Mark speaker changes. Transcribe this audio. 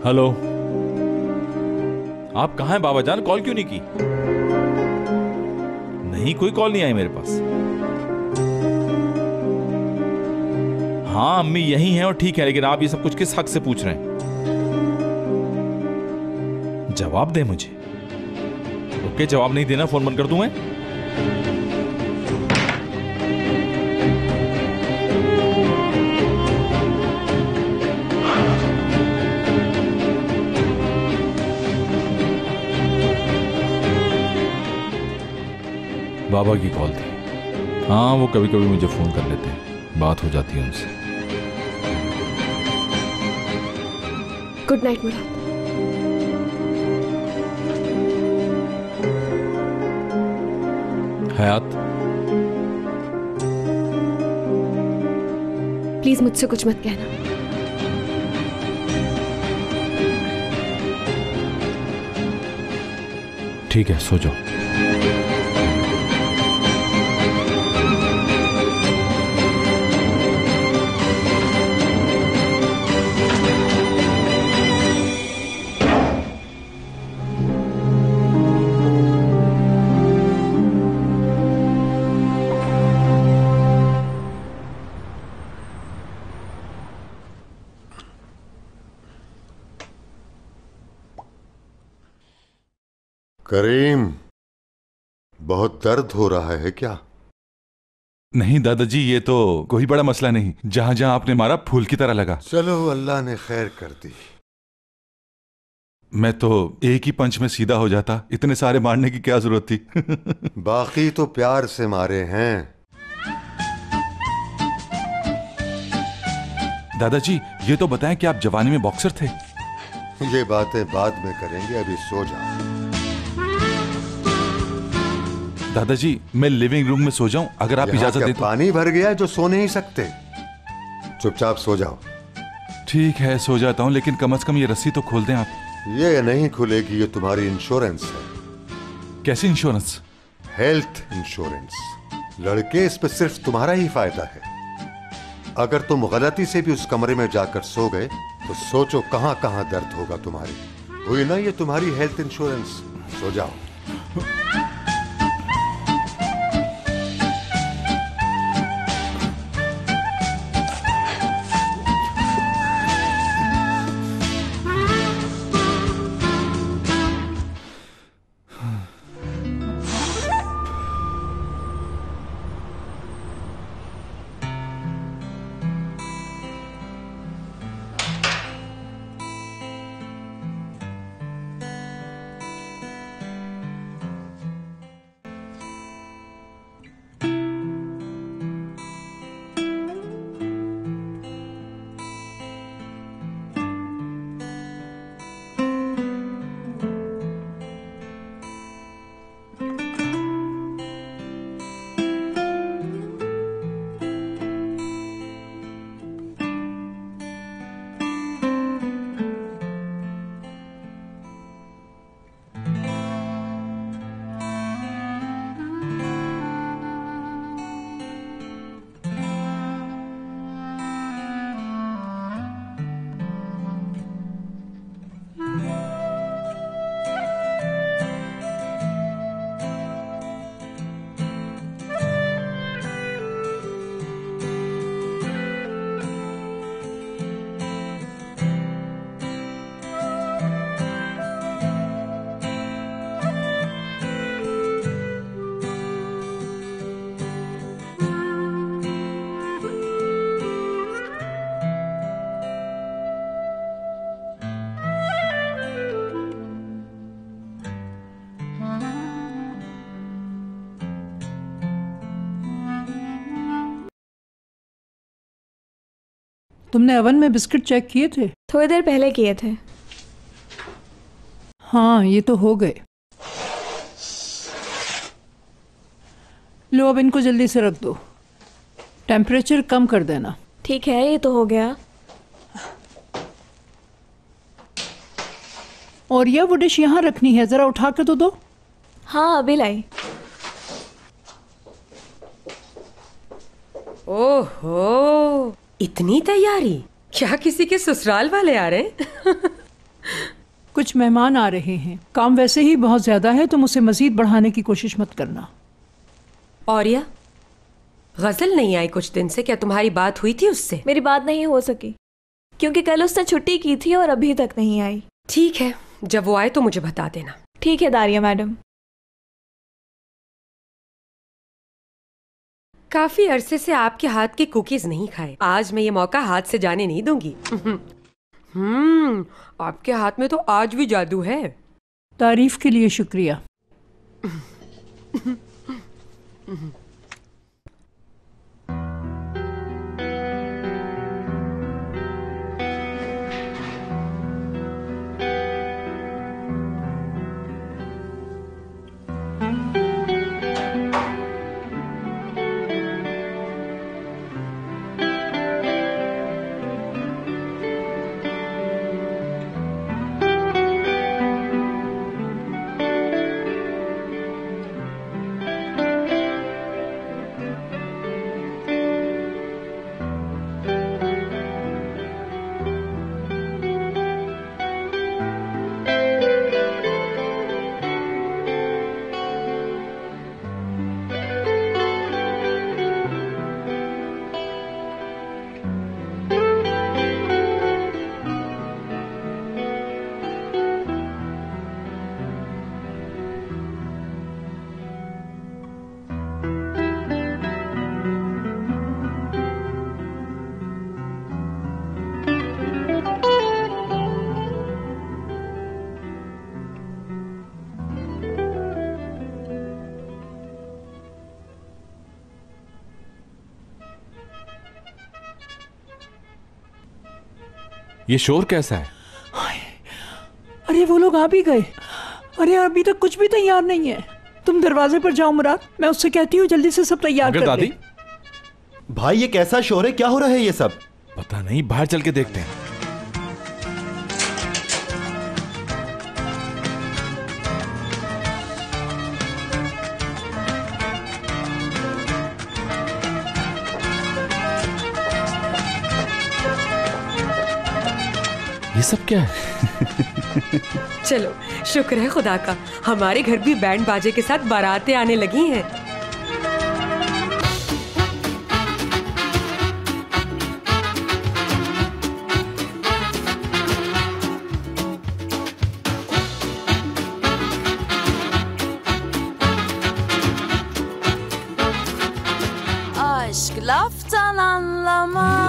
Speaker 1: Hello, आप कहाँ हैं बाबा जान? कॉल क्यों नहीं की? नहीं, कोई कॉल नहीं आई मेरे पास। हाँ, अम्मी यही हैं और ठीक है, लेकिन आप ये सब कुछ किस हक से पूछ रहे हैं? जवाब दे मुझे। ओके, जवाब नहीं देना, फोन बंद कर दूं मैं? बाबा की कॉल थी। हाँ, वो कभी कभी मुझे फोन कर लेते हैं, बात हो जाती है उनसे।
Speaker 2: Good night Murad.
Speaker 1: Hayat,
Speaker 2: please मुझसे कुछ मत कहना।
Speaker 1: ठीक है, सो जाओ।
Speaker 3: करीम, बहुत दर्द हो रहा है क्या?
Speaker 4: नहीं दादाजी, ये तो कोई बड़ा मसला नहीं। जहां जहां आपने मारा फूल की तरह लगा।
Speaker 3: चलो, अल्लाह ने खैर कर दी।
Speaker 4: मैं तो एक ही पंच में सीधा हो जाता, इतने सारे मारने की क्या जरूरत थी।
Speaker 3: बाकी तो प्यार से मारे हैं।
Speaker 4: दादाजी, ये तो बताएं कि आप जवानी में बॉक्सर थे?
Speaker 3: ये बातें बाद में करेंगे, अभी सो जाओ।
Speaker 4: दादाजी, मैं लिविंग रूम में सो जाऊं अगर आप इजाजत दें तो?
Speaker 3: पानी भर गया जो सो नहीं सकते। चुपचाप सो जाओ।
Speaker 4: ठीक है, सो जाता हूं, लेकिन कम से कम ये रस्सी तो खोल दें आप।
Speaker 3: ये नहीं खुलेगी, ये तुम्हारी इंश्योरेंस है।
Speaker 4: कैसी इंश्योरेंस?
Speaker 3: Health insurance. लड़के, इस पे सिर्फ तुम्हारा ही फायदा है। अगर तुम गलती से भी उस कमरे में जाकर सो गए तो सोचो कहां कहां दर्द होगा तुम्हारी। हुई ना ये तुम्हारी हेल्थ इंश्योरेंस। सो जाओ।
Speaker 5: तुमने ओवन में बिस्किट चेक किए थे?
Speaker 2: थोड़ी देर पहले किए थे।
Speaker 5: हाँ, ये तो हो गए। लो, अब इनको जल्दी से रख दो। टेम्परेचर कम कर देना।
Speaker 2: ठीक है, ये तो हो गया।
Speaker 5: और यह वो डिश यहाँ रखनी है, जरा उठा के तो दो।
Speaker 2: हाँ, अभी लाई।
Speaker 6: ओहो, इतनी तैयारी? क्या किसी के ससुराल वाले आ रहे हैं?
Speaker 5: कुछ मेहमान आ रहे हैं। काम वैसे ही बहुत ज्यादा है, तुम उसे मजीद बढ़ाने की कोशिश मत करना।
Speaker 6: औरिया, गजल नहीं आई कुछ दिन से, क्या तुम्हारी बात हुई थी उससे?
Speaker 2: मेरी बात नहीं हो सकी क्योंकि कल उसने छुट्टी की थी और अभी तक नहीं आई।
Speaker 6: ठीक है, जब वो आए तो मुझे बता देना।
Speaker 2: ठीक है दारिया मैडम।
Speaker 6: काफी अरसे से आपके हाथ के कुकीज नहीं खाए, आज मैं ये मौका हाथ से जाने नहीं दूंगी। आपके हाथ में तो आज भी जादू है।
Speaker 5: तारीफ के लिए शुक्रिया।
Speaker 1: ये शोर कैसा है?
Speaker 5: अरे वो लोग आ भी गए। अरे अभी तक कुछ भी तैयार नहीं है। तुम दरवाजे पर जाओ मुराद, मैं उससे कहती हूँ जल्दी से सब तैयार कर
Speaker 1: दादी,
Speaker 5: दे।
Speaker 7: भाई ये कैसा शोर है, क्या हो रहा है ये सब?
Speaker 1: पता नहीं, बाहर चल के देखते हैं। ये सब क्या है?
Speaker 6: चलो शुक्र है खुदा का, हमारे घर भी बैंड बाजे के साथ बारातें आने लगी हैं।
Speaker 8: Aşk laftan anlamaz.